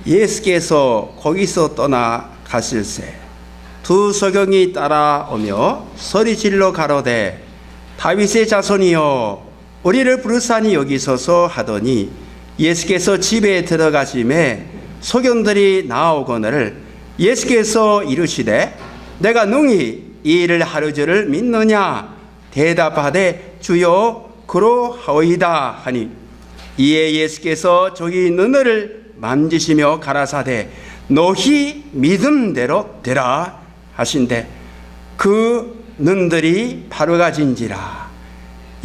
예수께서 거기서 떠나 가실새 두 서경이 따라오며 소리질러 가로되 다윗의 자손이여 우리를 부르사니 여기 서서 하더니 예수께서 집에 들어가심에 소경들이 나오거늘 예수께서 이르시되 내가 능히 이 일을 하루저를 믿느냐 대답하되 주여 그러하오이다 하니 이에 예수께서 저기 너를 만지시며 가라사대 너희 믿음대로 되라 하신대 그 눈들이 밝아진지라.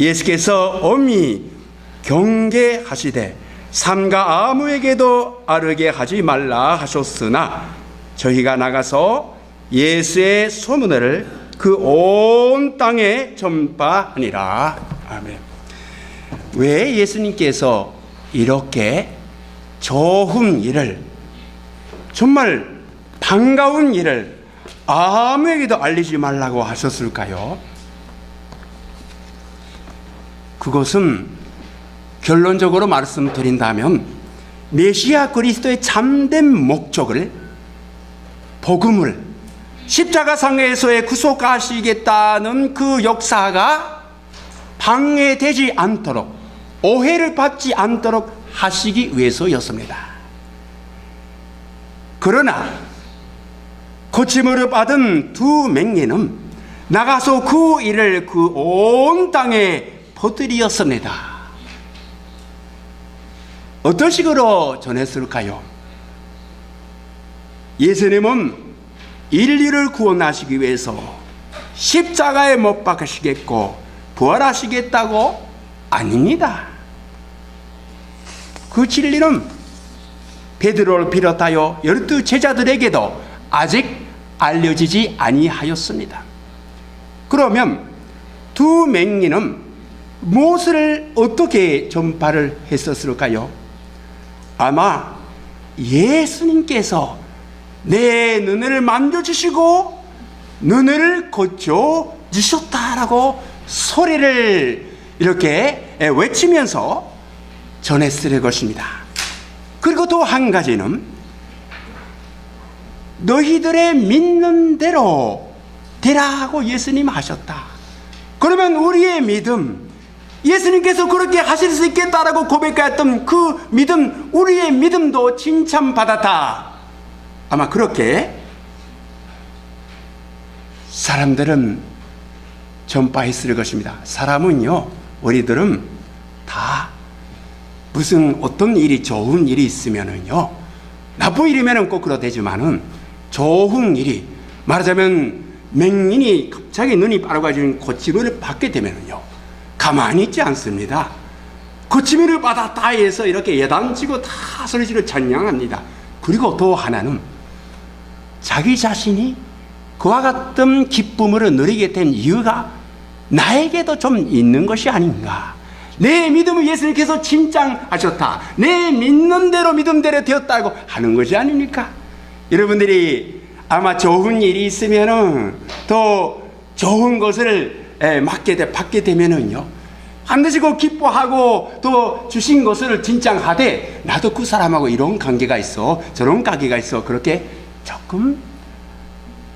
예수께서 엄히 경계하시되 삼가 아무에게도 아르게 하지 말라 하셨으나 저희가 나가서 예수의 소문을 그 온 땅에 전파하니라. 아멘. 왜 예수님께서 이렇게 좋은 일을, 정말 반가운 일을 아무에게도 알리지 말라고 하셨을까요? 그것은 결론적으로 말씀드린다면 메시아 그리스도의 참된 목적을, 복음을 십자가상에서의 구속하시겠다는 그 역사가 방해되지 않도록, 오해를 받지 않도록 하시기 위해서였습니다. 그러나 고침을 받은 두 맹인은 나가서 그 일을 그 온 땅에 퍼뜨렸습니다. 어떤 식으로 전했을까요? 예수님은 인류를 구원하시기 위해서 십자가에 못 박으시겠고 부활하시겠다고? 아닙니다. 그 진리는 베드로를 비롯하여 12 제자들에게도 아직 알려지지 아니하였습니다. 그러면 두 맹인은 무엇을 어떻게 전파를 했었을까요? 아마 예수님께서 내 눈을 만져주시고 눈을 고쳐주셨다라고 소리를 이렇게 외치면서 전했을 것입니다. 그리고 또 한 가지는 너희들의 믿는 대로 되라고 예수님 하셨다. 그러면 우리의 믿음, 예수님께서 그렇게 하실 수 있겠다라고 고백했던 그 믿음, 우리의 믿음도 칭찬받았다. 아마 그렇게 사람들은 전파했을 것입니다. 사람은요, 우리들은 다 무슨 어떤 일이, 좋은 일이 있으면은요, 나쁜 일이면은 거꾸로 되지만은 좋은 일이, 말하자면 맹인이 갑자기 눈이 빨개지는 고침을 받게 되면은요, 가만히 있지 않습니다. 고침을 받았다 해서 이렇게 예단치고 다 소리지르 찬양합니다. 그리고 또 하나는 자기 자신이 그와 같은 기쁨을 누리게 된 이유가 나에게도 좀 있는 것이 아닌가. 내 믿음을 예수님께서 칭찬하셨다. 내 믿는 대로 믿음대로 되었다고 하는 것이 아닙니까? 여러분들이 아마 좋은 일이 있으면은 또 좋은 것을 받게 되면은요, 반드시 그 기뻐하고 또 주신 것을 칭찬하되 나도 그 사람하고 이런 관계가 있어, 저런 관계가 있어, 그렇게 조금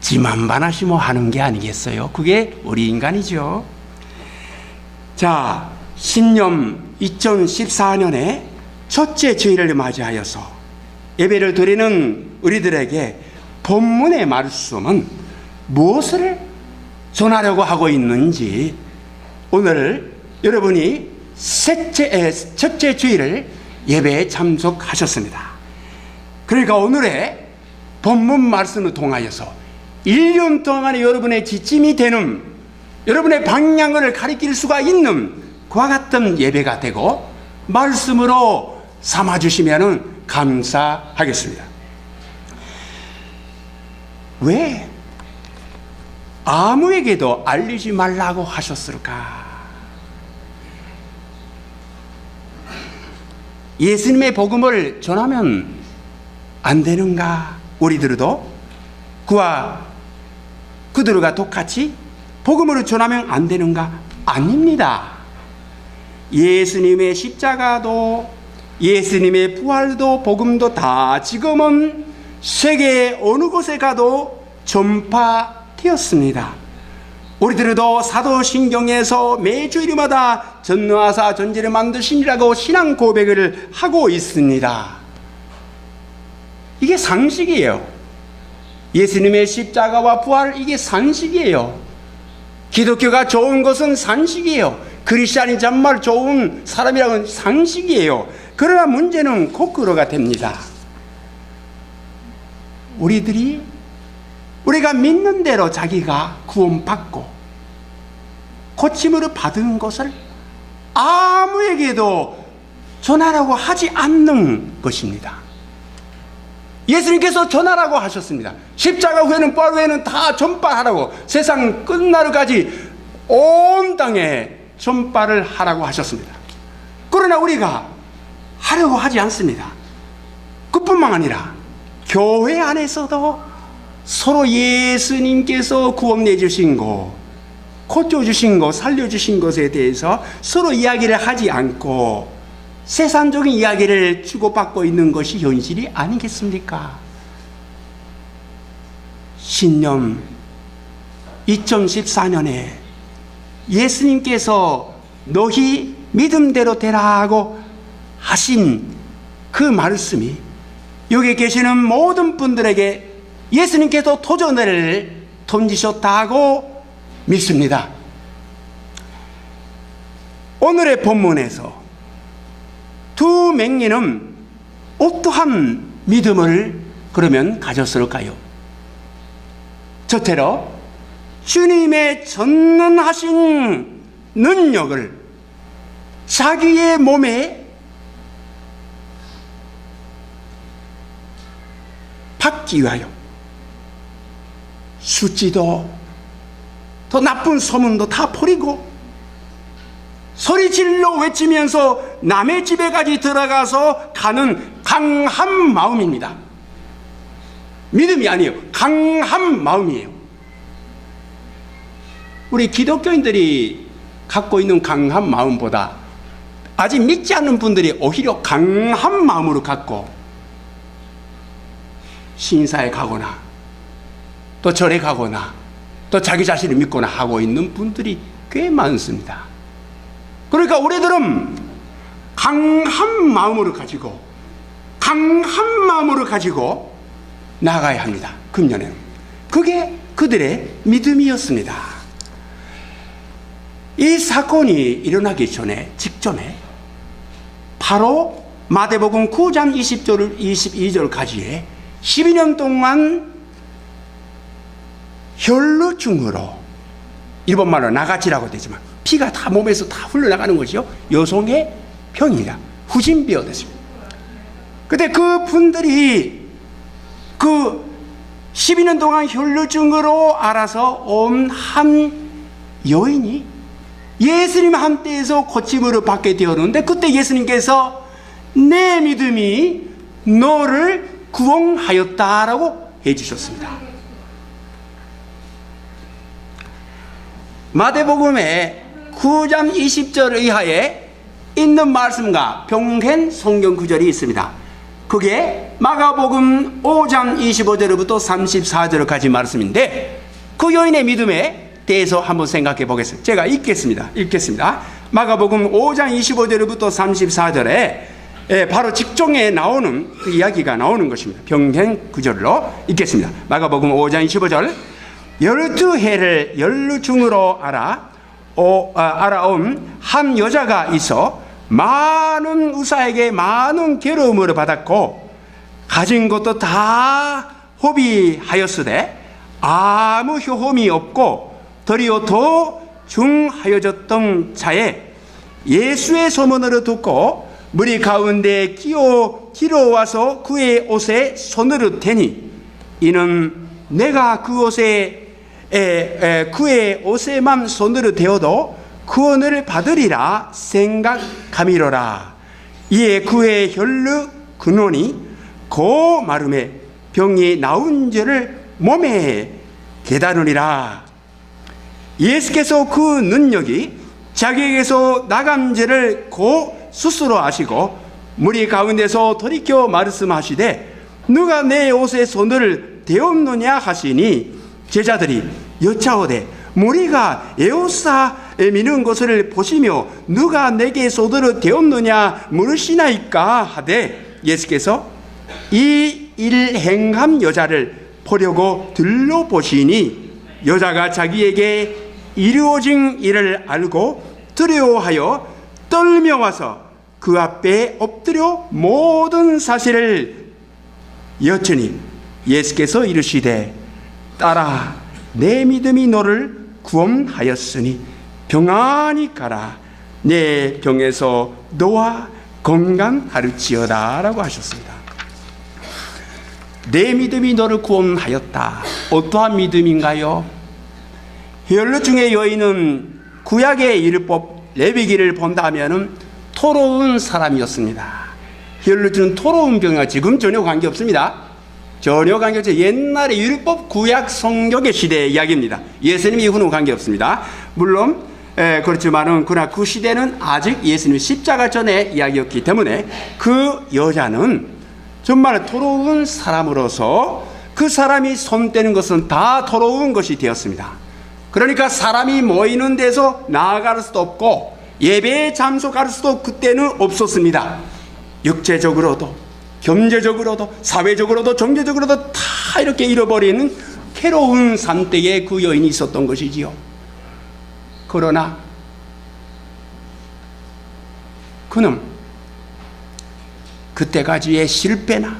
지만반하시모 하는 게 아니겠어요? 그게 우리 인간이죠. 자, 신년 2014년에 첫째 주일을 맞이하여서 예배를 드리는 우리들에게 본문의 말씀은 무엇을 전하려고 하고 있는지, 오늘 여러분이 첫째 주일을 예배에 참석하셨습니다. 그러니까 오늘의 본문 말씀을 통하여서 1년 동안에 여러분의 지침이 되는, 여러분의 방향을 가리킬 수가 있는 그와 같은 예배가 되고 말씀으로 삼아주시면 감사하겠습니다. 왜 아무에게도 알리지 말라고 하셨을까? 예수님의 복음을 전하면 안 되는가? 우리들도 그들과 똑같이 복음을 전하면 안 되는가? 아닙니다. 예수님의 십자가도 예수님의 부활도 복음도 다 지금은 세계 어느 곳에 가도 전파되었습니다. 우리들도 사도신경에서 매주일마다 전능하사 전지를 만드시니라고 신앙 고백을 하고 있습니다. 이게 상식이에요. 예수님의 십자가와 부활, 이게 상식이에요. 기독교가 좋은 것은 상식이에요. 크리스찬이 정말 좋은 사람이라는 상식이에요. 그러나 문제는 거꾸로가 됩니다. 우리가 믿는 대로 자기가 구원받고 고침을 받은 것을 아무에게도 전하라고 하지 않는 것입니다. 예수님께서 전하라고 하셨습니다. 십자가 후에는 부활 후에는 다 전파하라고, 세상 끝날까지 온 땅에 전파를 하라고 하셨습니다. 그러나 우리가 하려고 하지 않습니다. 그뿐만 아니라 교회 안에서도 서로 예수님께서 구원해 주신 것, 고쳐주신 것, 살려주신 것에 대해서 서로 이야기를 하지 않고 세상적인 이야기를 주고받고 있는 것이 현실이 아니겠습니까? 신년 2014년에 예수님께서 너희 믿음대로 되라고 하신 그 말씀이 여기 계시는 모든 분들에게 예수님께서 도전을 던지셨다고 믿습니다. 오늘의 본문에서 두 맹인은 어떠한 믿음을 그러면 가졌을까요? 첫째로 주님의 전능하신 능력을 자기의 몸에 받기 위하여 수치도 더 나쁜 소문도 다 버리고 소리질러 외치면서 남의 집에까지 들어가서 가는 강한 마음입니다. 믿음이 아니에요. 강한 마음이에요. 우리 기독교인들이 갖고 있는 강한 마음보다 아직 믿지 않는 분들이 오히려 강한 마음으로 갖고 신사에 가거나 또 절에 가거나 또 자기 자신을 믿거나 하고 있는 분들이 꽤 많습니다. 그러니까 우리들은 강한 마음으로 가지고 나가야 합니다. 금년에는 그게 그들의 믿음이었습니다. 이 사건이 일어나기 직전에 바로 마태복음 9장 20절 22절까지의 12년 동안 혈루증으로, 일본말로 나가지라고 되지만 피가 다 몸에서 다 흘러나가는 것이요, 여성의 병이라 후진비어 됐습니다. 근데 그 분들이 그 12년 동안 혈루증으로 알아서 온 한 여인이 예수님 한때에서 고침을 받게 되었는데, 그때 예수님께서 내 믿음이 너를 구원하였다라고 해주셨습니다. 마태복음의 9장 20절 이하에 있는 말씀과 병행 성경 구절이 있습니다. 그게 마가복음 5장 25절부터 34절까지 말씀인데, 그 여인의 믿음에 대해서 한번 생각해 보겠습니다. 제가 읽겠습니다. 마가복음 5장 25절부터 34절에 바로 직종에 나오는 그 이야기가 나오는 것입니다. 병행 구절로 읽겠습니다. 마가복음 5장 25절. 12해를 혈루증으로 알아온 한 여자가 있어 많은 의사에게 많은 괴로움을 받았고 가진 것도 다 허비하였으되 아무 효험이 없고 도리어 더 중하여졌던 자에 예수의 소문을 듣고 무리 가운데 기어와서 그의 옷에 손을 대니 이는 내가 그의 옷에만 손으로 대어도 구원을 받으리라 생각함이로라. 이에 그의 혈루 근원이 그 마름에 병이 나온 줄을 몸에 깨달으리라. 예수께서 그 능력이 자기에게서 나간 줄을 곧 스스로 아시고 무리 가운데서 돌이켜 말씀하시되 누가 내 옷에 손을 대었느냐 하시니 제자들이 여짜오되 무리가 에옷사에 미는 것을 보시며 누가 내게 손을 대었느냐 물으시나이까 하되 예수께서 이 일 행한 여자를 보려고 들러보시니 여자가 자기에게 이루어진 일을 알고 두려워하여 떨며 와서 그 앞에 엎드려 모든 사실을 여쭈니 예수께서 이르시되 딸아 내 믿음이 너를 구원하였으니 평안히 가라 내 병에서 너와 건강하를지어다 라고 하셨습니다. 내 믿음이 너를 구원하였다. 어떠한 믿음인가요? 혈루 중의 여인은 구약의 율법 레위기를 본다면 토로운 사람이었습니다. 혈루증은 토로운 병이와 지금 전혀 관계없습니다. 전혀 관계없어요. 옛날에 율법 구약 성경의 시대의 이야기입니다. 예수님 이후는 관계없습니다. 물론 그렇지만은 그러나 그 시대는 아직 예수님 십자가 전에 이야기였기 때문에 그 여자는 정말 토로운 사람으로서 그 사람이 손대는 것은 다 토로운 것이 되었습니다. 그러니까 사람이 모이는 데서 나아갈 수도 없고 예배에 참석할 수도 그때는 없었습니다. 육체적으로도 경제적으로도 사회적으로도 종교적으로도 다 이렇게 잃어버리는 괴로운 산대에 그 여인이 있었던 것이지요. 그러나 그는 그때까지의 실패나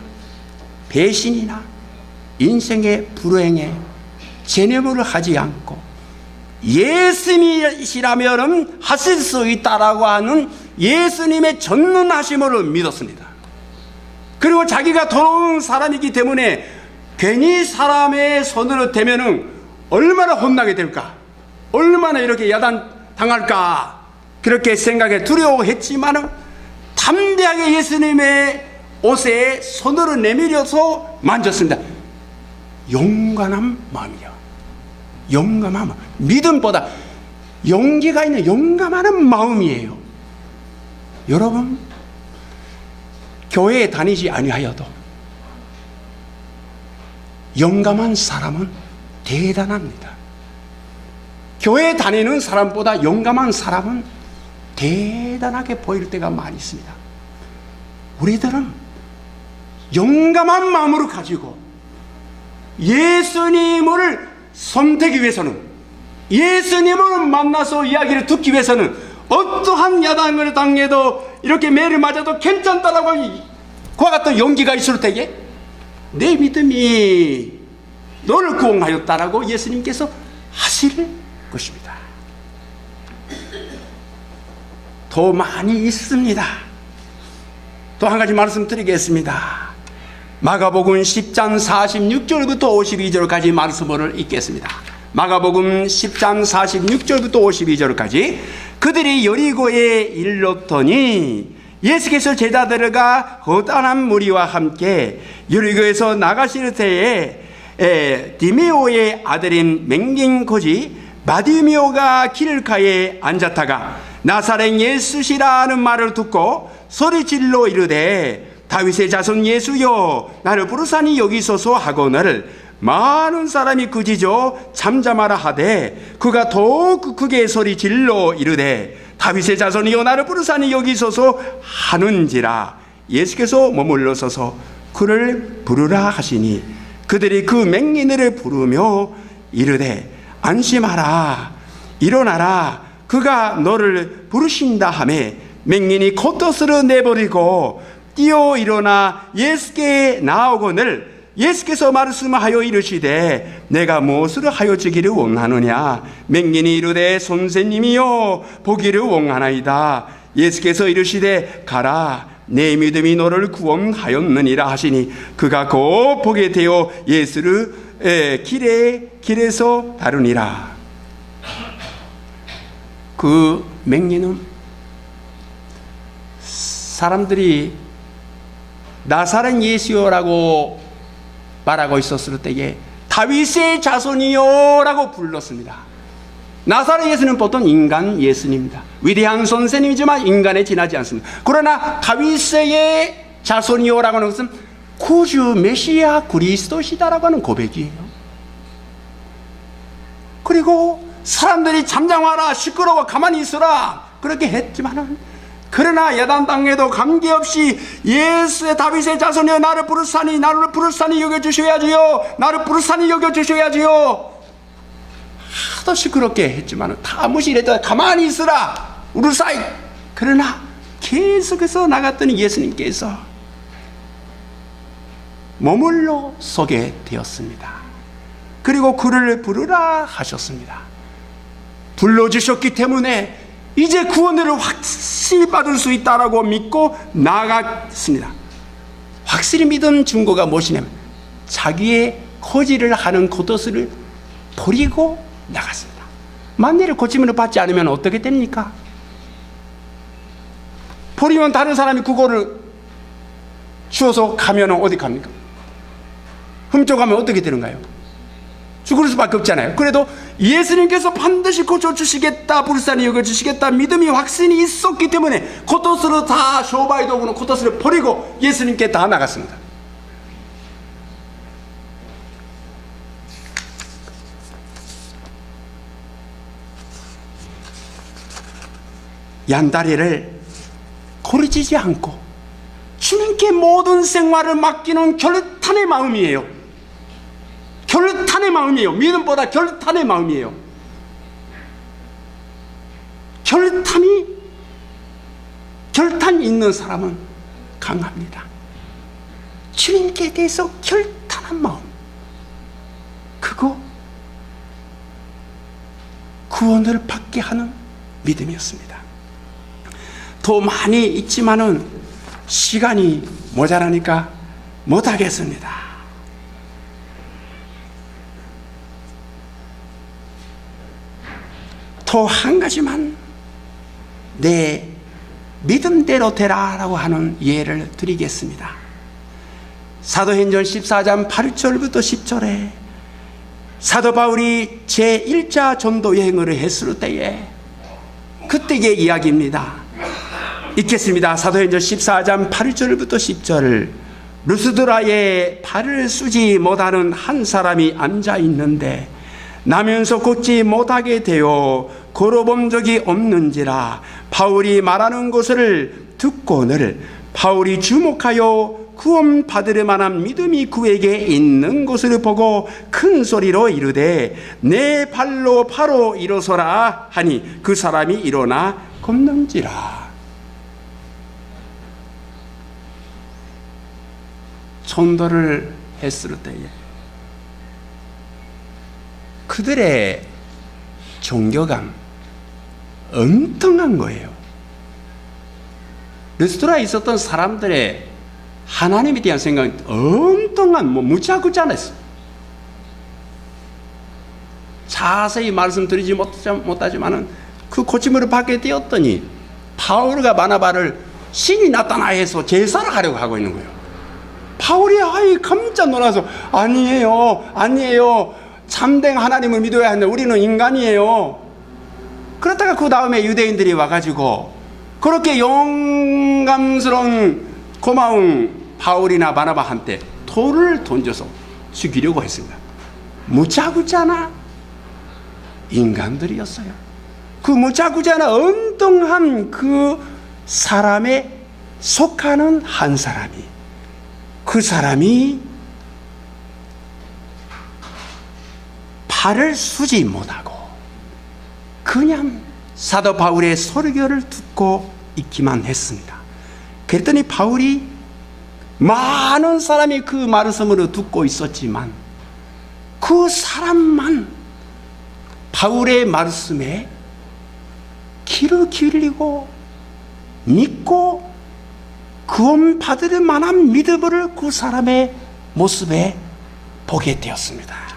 배신이나 인생의 불행에 체념을 하지 않고 예수님이시라면 하실 수 있다라고 하는 예수님의 전능하심을 믿었습니다. 그리고 자기가 더러운 사람이기 때문에 괜히 사람의 손으로 대면은 얼마나 혼나게 될까, 얼마나 이렇게 야단당할까 그렇게 생각해 두려워했지만은 담대하게 예수님의 옷에 손으로 내밀어서 만졌습니다. 용감한 마음이요. 용감한 마음. 믿음보다 용기가 있는 용감한 마음이에요. 여러분, 교회에 다니지 아니하여도 용감한 사람은 대단합니다. 교회에 다니는 사람보다 용감한 사람은 대단하게 보일 때가 많이 있습니다. 우리들은 용감한 마음으로 가지고 예수님을 선택하기 위해서는, 예수님을 만나서 이야기를 듣기 위해서는 어떠한 야단을 당해도 이렇게 매를 맞아도 괜찮다라고 그와 같은 용기가 있을 때에 내 믿음이 너를 구원하였다라고 예수님께서 하실 것입니다. 더 많이 있습니다. 또 한 가지 말씀드리겠습니다. 마가복음 10장 46절부터 52절까지 말씀을 읽겠습니다. 마가복음 10장 46절부터 52절까지 그들이 여리고에 이르렀더니 예수께서 제자들과 거다난 무리와 함께 여리고에서 나가실 때에 디메오의 아들인 맹긴 거지 바디메오가 길가에 앉았다가 나사렛 예수시라는 말을 듣고 소리질러 이르되 다윗의 자손 예수여 나를 부르사니 여기 있소서 하거늘 많은 사람이 그지저 잠잠하라 하되 그가 더욱 크게 소리질러 이르되 다윗의 자손이여 나를 부르사니 여기 있소서 하는지라 예수께서 머물러 서서 그를 부르라 하시니 그들이 그 맹인을 부르며 이르되 안심하라 일어나라 그가 너를 부르신다 하매 맹인이 겉옷을 내버리고 뛰어 일어나 예수께 나오거늘 예수께서 말씀하여 이르시되 내가 무엇을 하여 주기를 원하느냐 맹인이 이르되 선생님이여 보기를 원하나이다 예수께서 이르시되 가라 내 믿음이 너를 구원하였느니라 하시니 그가 곧 보게 되어 예수를 길에서 다루니라. 그 맹인은 사람들이 나사렛 예수여라고 말하고 있었을 때에 다윗의 자손이여라고 불렀습니다. 나사렛 예수는 보통 인간 예수님입니다. 위대한 선생님이지만 인간에 지나지 않습니다. 그러나 다윗의 자손이요라고 하는 것은 구주 메시아 그리스도시다라고 하는 고백이에요. 그리고 사람들이 잠잠하라, 시끄러워, 가만히 있으라 그렇게 했지만은, 그러나 야단 땅에도 관계없이 예수의 다윗의 자손이여 나를 부르사니 나를 부르사니 여겨주셔야지요, 나를 부르사니 여겨주셔야지요. 하도 시끄럽게 했지만 다 무시했다. 가만히 있으라 우르사이. 그러나 계속해서 나갔더니 예수님께서 머물러 서게 되었습니다. 그리고 그를 부르라 하셨습니다. 불러주셨기 때문에 이제 구원을 확실히 받을 수 있다라고 믿고 나아갔습니다. 확실히 믿은 증거가 무엇이냐면 자기의 거지를 하는 겉옷을 버리고 나갔습니다. 만일 고침을 받지 않으면 어떻게 됩니까? 버리면 다른 사람이 그거를 주워서 가면 어디 갑니까? 훔쳐가면 어떻게 되는가요? 죽을 수밖에 없잖아요. 그래도 예수님께서 반드시 고쳐주시겠다, 불쌍히 여겨주시겠다 믿음이 확신이 있었기 때문에 겉옷으로 다 쇼바이 도구는 겉옷을 버리고 예수님께 다 나갔습니다. 양다리를 고르지지 않고 주님께 모든 생활을 맡기는 결탄의 마음이에요. 결탄의 마음이에요. 믿음보다 결탄의 마음이에요. 결탄이 있는 사람은 강합니다. 주님께 대해서 결탄한 마음, 그거 구원을 받게 하는 믿음이었습니다. 더 많이 있지만은 시간이 모자라니까 못하겠습니다. 또 한 가지만 내 믿음대로 되라라고 하는 예를 드리겠습니다. 사도행전 14장 8절부터 10절에 사도 바울이 제1차 전도 여행을 했을 때에 그때의 이야기입니다. 읽겠습니다. 사도행전 14장 8절부터 10절. 루스드라에 발을 쓰지 못하는 한 사람이 앉아 있는데 나면서 걷지 못하게 되어 걸어본 적이 없는지라 바울이 말하는 것을 듣고는 바울이 주목하여 구원 받을 만한 믿음이 그에게 있는 것을 보고 큰 소리로 이르되 내 발로 바로 일어서라 하니 그 사람이 일어나 걷는지라. 전도를 했을 때에 그들의 종교감 엉뚱한 거예요. 루스드라에 있었던 사람들의 하나님에 대한 생각은 엉뚱한 무지하고잖았어요. 자세히 말씀드리지 못하지만은 그 고침을 받게 되었더니 바울과 바나바를 신이 나타나 해서 제사를 하려고 하고 있는 거예요. 바울이 깜짝 놀라서 아니에요. 참된 하나님을 믿어야 하는데 우리는 인간이에요. 그렇다가 그 다음에 유대인들이 와가지고 그렇게 영감스러운 고마운 바울이나 바나바한테 돌을 던져서 죽이려고 했습니다. 무자구자나 인간들이었어요. 그 무자구자나 엉뚱한 그 사람에 속하는 한 사람이, 그 사람이 발을 쓰지 못하고 그냥 사도 바울의 설교를 듣고 있기만 했습니다. 그랬더니 바울이 많은 사람이 그 말씀을 듣고 있었지만 그 사람만 바울의 말씀에 귀를 기울이고 믿고 구원 받을 만한 믿음을 그 사람의 모습에 보게 되었습니다.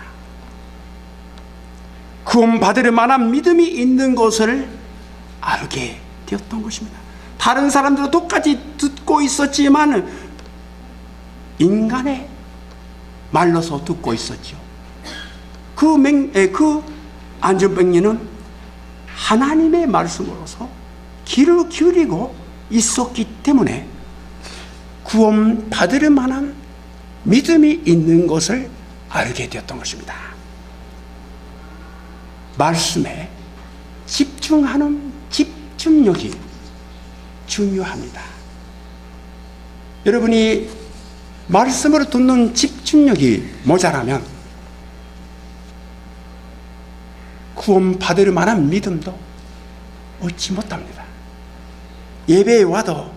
구원 받을 만한 믿음이 있는 것을 알게 되었던 것입니다. 다른 사람들은 똑같이 듣고 있었지만 인간의 말로서 듣고 있었죠. 그 안전병리는 하나님의 말씀으로서 귀를 기울이고 있었기 때문에 구원 받을 만한 믿음이 있는 것을 알게 되었던 것입니다. 말씀에 집중하는 집중력이 중요합니다. 여러분이 말씀을 듣는 집중력이 모자라면 구원 받을 만한 믿음도 얻지 못합니다. 예배에 와도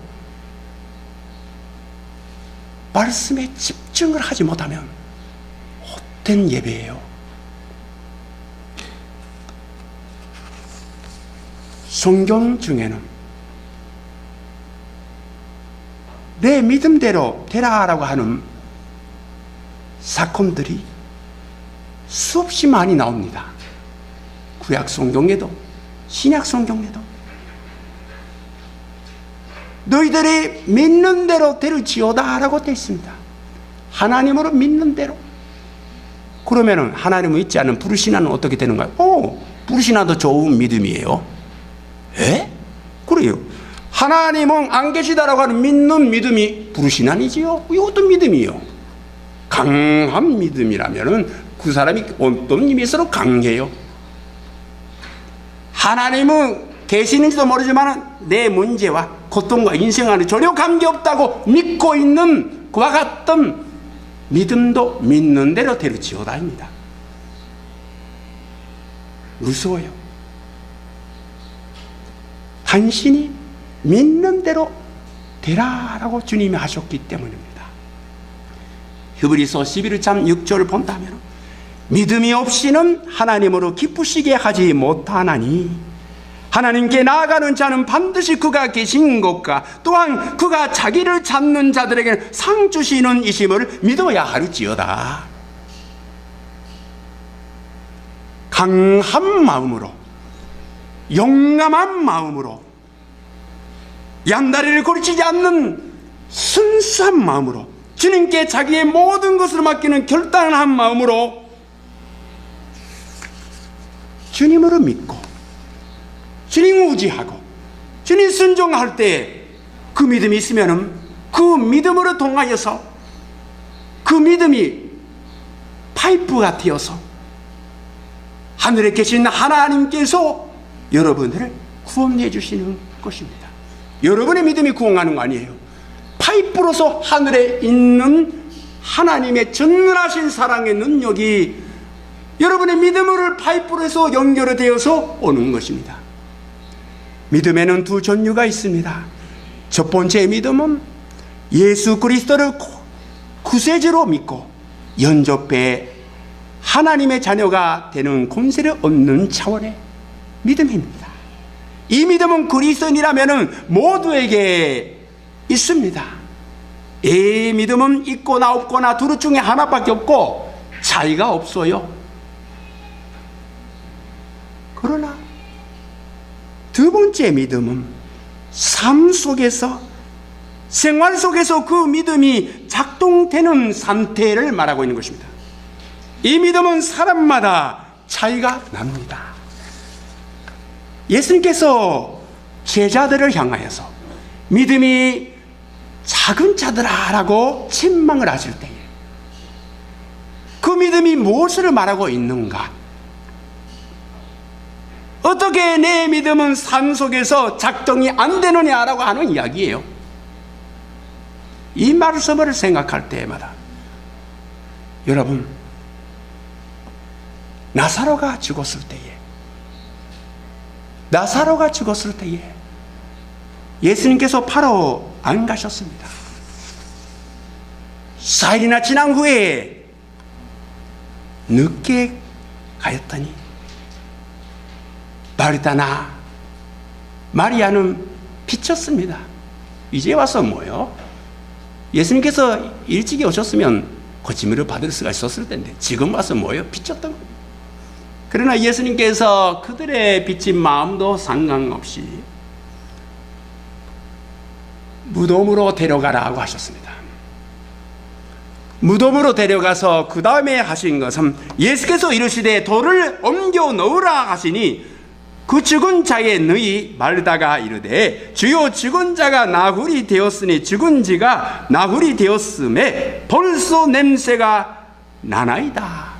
말씀에 집중을 하지 못하면 헛된 예배예요. 성경 중에는 내 믿음대로 되라라고 하는 사건들이 수없이 많이 나옵니다. 구약 성경에도 신약 성경에도 너희들이 믿는 대로 되를지어다 라고 되어 있습니다. 하나님으로 믿는 대로. 그러면은 하나님을 믿지 않는 불신앙은 어떻게 되는가요? 불신앙도 좋은 믿음이에요. 에? 그래요. 하나님은 안 계시다라고 하는 믿는 믿음이 불신앙이지요. 이것도 믿음이요. 강한 믿음이라면은 그 사람이 어떤 의미에서 강해요. 하나님은 계시는지도 모르지만 내 문제와 고통과 인생과는 전혀 관계없다고 믿고 있는 그와 같던 믿음도 믿는 대로 되를지어다입니다. 무서워요. 당신이 믿는 대로 되라라고 주님이 하셨기 때문입니다. 히브리서 11장 6절을 본다면 믿음이 없이는 하나님으로 기쁘시게 하지 못하나니 하나님께 나아가는 자는 반드시 그가 계신 것과 또한 그가 자기를 찾는 자들에게 상 주시는 이심을 믿어야 하리지어다. 강한 마음으로, 용감한 마음으로, 양다리를 고르치지 않는 순수한 마음으로, 주님께 자기의 모든 것을 맡기는 결단한 마음으로 주님으로 믿고 주님 의지하고 주님 순종할 때 그 믿음이 있으면 그 믿음으로 통하여서 그 믿음이 파이프가 되어서 하늘에 계신 하나님께서 여러분을 구원해 주시는 것입니다. 여러분의 믿음이 구원하는 거 아니에요. 파이프로서 하늘에 있는 하나님의 전능하신 사랑의 능력이 여러분의 믿음을 파이프로 해서 연결이 되어서 오는 것입니다. 믿음에는 두 종류가 있습니다. 첫 번째 믿음은 예수 그리스도를 구세주로 믿고 연접해 하나님의 자녀가 되는 권세를 얻는 차원의 믿음입니다. 이 믿음은 그리스도인이라면 모두에게 있습니다. 이 믿음은 있거나 없거나 둘 중에 하나밖에 없고 차이가 없어요. 그러나 두 번째 믿음은 삶 속에서, 생활 속에서 그 믿음이 작동되는 상태를 말하고 있는 것입니다. 이 믿음은 사람마다 차이가 납니다. 예수님께서 제자들을 향하여서 믿음이 작은 자들아라고 책망을 하실 때에 그 믿음이 무엇을 말하고 있는가? 어떻게 내 믿음은 삶 속에서 작동이 안 되느냐라고 하는 이야기예요. 이 말씀을 생각할 때마다 여러분, 나사로가 죽었을 때에 예수님께서 바로 안 가셨습니다. 4일이나 지난 후에 늦게 가였더니 마르다나 마리아는 비쳤습니다. 이제 와서 뭐요? 예수님께서 일찍이 오셨으면 고침을 받을 수가 있었을 텐데 지금 와서 뭐요? 비쳤던 겁니다. 그러나 예수님께서 그들의 비친 마음도 상관없이 무덤으로 데려가라고 하셨습니다. 무덤으로 데려가서 그 다음에 하신 것은 예수께서 이르시되 돌을 옮겨 넣으라 하시니 그 죽은 자의 너희 말다가 이르되 주여 죽은 자가 나훌이 되었으니 죽은 지가 나훌이 되었음에 벌써 냄새가 나나이다.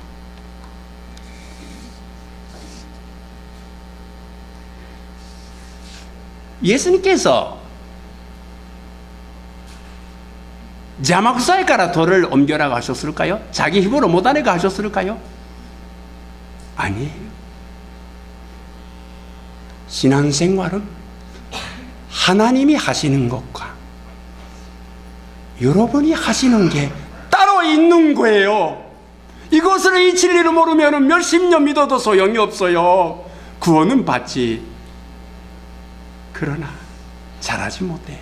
예수님께서 자막사에까라 돌을 옮겨라고 하셨을까요? 자기 힘으로 못하니까 하셨을까요? 아니에요. 신앙생활은 하나님이 하시는 것과 여러분이 하시는 게 따로 있는 거예요. 이것을 이 진리를 모르면 몇십 년 믿어도 소용이 없어요. 구원은 받지, 그러나 잘하지 못해.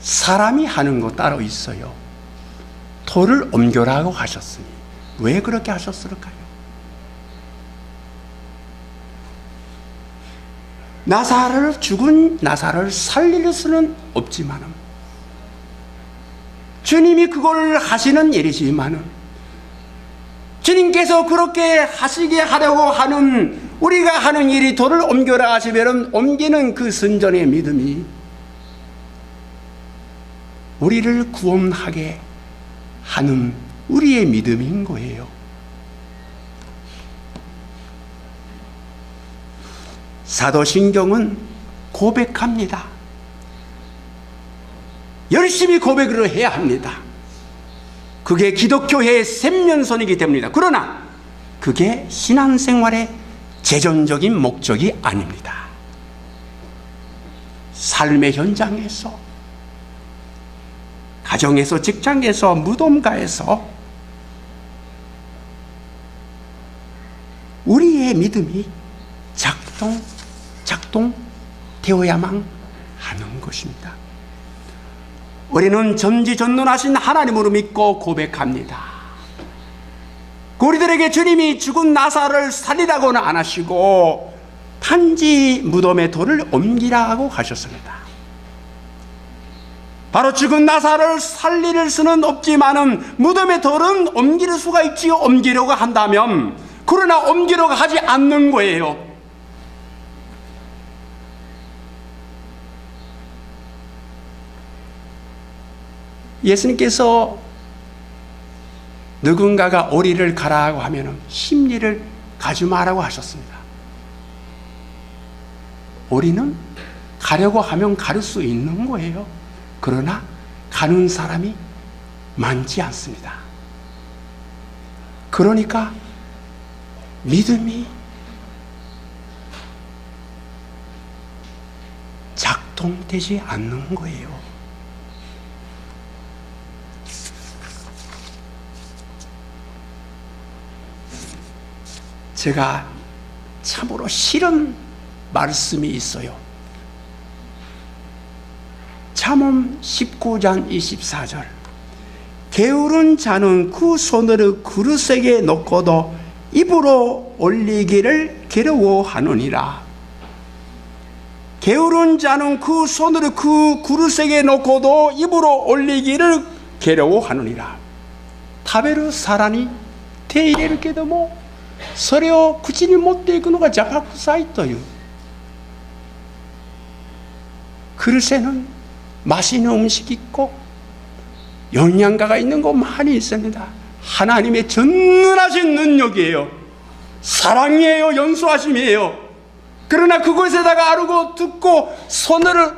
사람이 하는 거 따로 있어요. 돌을 옮겨라고 하셨으니 왜 그렇게 하셨을까요? 죽은 나사로를 살릴 수는 없지만은 주님이 그걸 하시는 일이지만은 주님께서 그렇게 하시게 하려고 하는 우리가 하는 일이 돌을 옮겨라 하시면 옮기는 그 선전의 믿음이 우리를 구원하게 하는 우리의 믿음인 거예요. 사도신경은 고백합니다. 열심히 고백을 해야 합니다. 그게 기독교회의 생명선이기 때문이다. 그러나 그게 신앙생활의 재정적인 목적이 아닙니다. 삶의 현장에서, 가정에서, 직장에서, 무덤가에서 우리의 믿음이 작동되어야만 하는 것입니다. 우리는 전지전능하신 하나님으로 믿고 고백합니다. 우리들에게 주님이 죽은 나사로를 살리라고는 안 하시고 단지 무덤의 돌을 옮기라고 하셨습니다. 바로 죽은 나사로를 살릴 수는 없지만은 무덤의 돌은 옮길 수가 있지요. 옮기려고 한다면. 그러나 옮기려고 하지 않는 거예요. 예수님께서 누군가가 오리를 가라고 하면 심리를 가지 마라고 하셨습니다. 오리는 가려고 하면 갈 수 있는 거예요. 그러나 가는 사람이 많지 않습니다. 그러니까 믿음이 작동되지 않는 거예요. 제가 참으로 싫은 말씀이 있어요. 잠언 19장 24절. 게으른 자는 그 손을 그릇에게 놓고도 입으로 올리기를 괴로워하느니라. 게으른 자는 그 손을 그 그릇에게 놓고도 입으로 올리기를 괴로워하느니라. 타베르 사라니 테이레르케도 뭐それを口に持っていくのが邪魔くさいという 그릇에는 맛있는 음식이 있고 영양가가 있는 거 많이 있습니다. 하나님의 전능하신 능력이에요. 사랑이에요. 연소하심이에요. 그러나 그것에다가 아르고 듣고 손을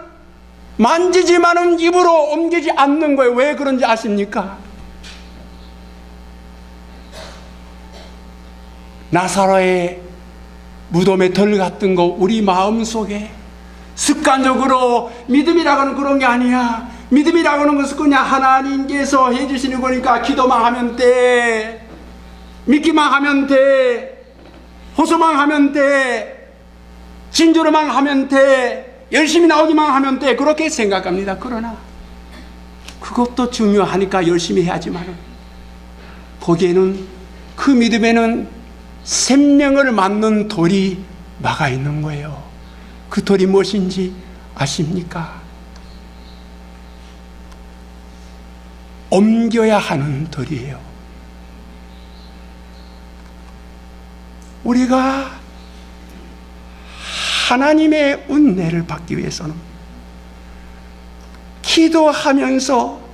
만지지만은 입으로 옮기지 않는 거예요. 왜 그런지 아십니까? 나사로의 무덤에 덜 같은 거 우리 마음속에 습관적으로 믿음이라고 하는 그런 게 아니야. 믿음이라고 하는 것은 그냥 하나님께서 해주시는 거니까 기도만 하면 돼. 믿기만 하면 돼. 호소만 하면 돼. 진주로만 하면 돼. 열심히 나오기만 하면 돼. 그렇게 생각합니다. 그러나 그것도 중요하니까 열심히 해야지만 거기에는 그 믿음에는 생명을 맞는 돌이 막아 있는 거예요. 그 돌이 무엇인지 아십니까? 옮겨야 하는 돌이에요. 우리가 하나님의 은혜를 받기 위해서는 기도하면서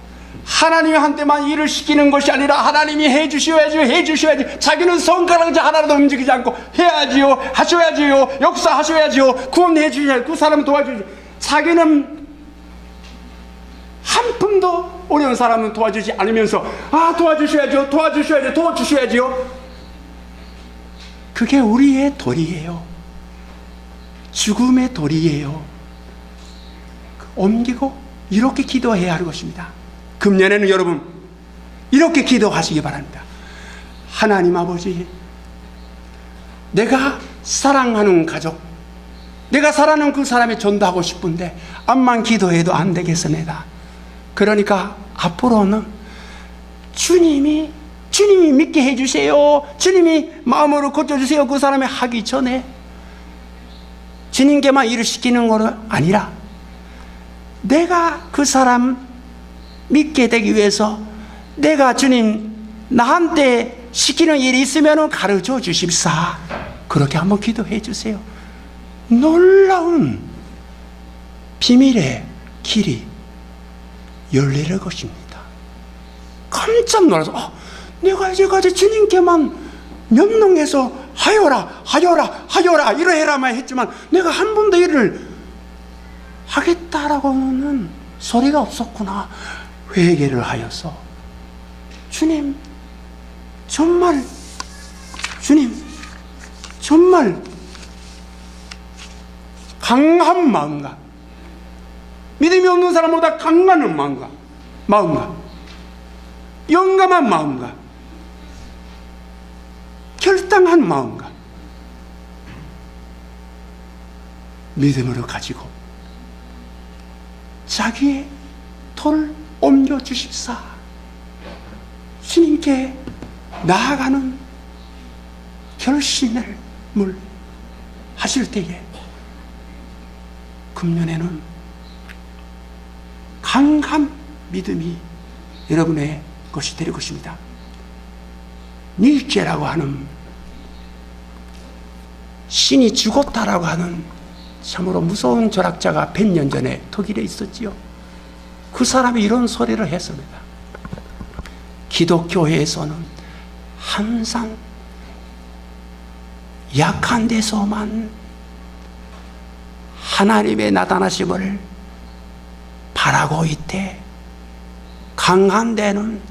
하나님한테만 일을 시키는 것이 아니라 하나님이 해주셔야지. 자기는 손가락질 하나라도 움직이지 않고 해야지요, 하셔야지요, 역사하셔야지요, 구원해 주셔야지, 그 사람 도와주셔야지. 자기는 한 푼도 어려운 사람은 도와주지 않으면서 도와주셔야지요. 그게 우리의 도리예요. 죽음의 도리예요. 옮기고 이렇게 기도해야 하는 것입니다. 금년에는 여러분 이렇게 기도하시기 바랍니다. 하나님 아버지, 내가 사랑하는 가족, 내가 사랑하는 그 사람에 전도하고 싶은데 암만 기도해도 안 되겠습니다. 그러니까 앞으로는 주님이 믿게 해주세요. 주님이 마음으로 고쳐주세요. 그 사람이 하기 전에 주님께만 일을 시키는 것은 아니라 내가 그 사람 믿게 되기 위해서 내가 주님 나한테 시키는 일이 있으면 가르쳐 주십사. 그렇게 한번 기도해 주세요. 놀라운 비밀의 길이 열릴 것입니다. 깜짝 놀라서 내가 이제까지 주님께만 명령해서 하여라 이러해라만 했지만 내가 한 번도 일을 하겠다라고는 소리가 없었구나. 회개를 하여서 주님 정말 강한 마음과 믿음이 없는 사람보다 강한 마음과 용감한 마음과 결단한 마음과 믿음으로 가지고 자기의 돌을 옮겨주십사. 주님께 나아가는 결심을 하실 때에 금년에는 강한 믿음이 여러분의 것이 될 것입니다. 닐제라고 하는 신이 죽었다라고 하는 참으로 무서운 철학자가 100년 전에 독일에 있었지요. 그 사람이 이런 소리를 했습니다. 기독교에서는 항상 약한 데서만 하나님의 나타나심을 바라고 있대. 강한 데는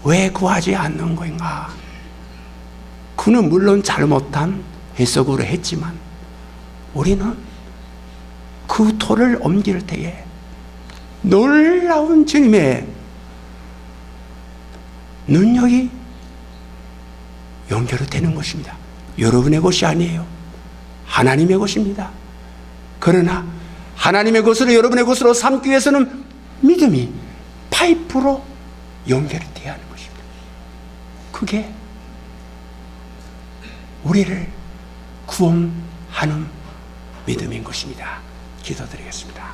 왜 구하지 않는 건가? 그는 물론 잘못한 해석으로 했지만 우리는 그 돌을 옮길 때에 놀라운 주님의 능력이 연결이 되는 것입니다. 여러분의 것이 아니에요. 하나님의 것입니다. 그러나 하나님의 것으로 여러분의 것으로 삼기 위해서는 믿음이 파이프로 연결이 되어야 하는 것입니다. 그게 우리를 구원하는 믿음인 것입니다. 기도드리겠습니다.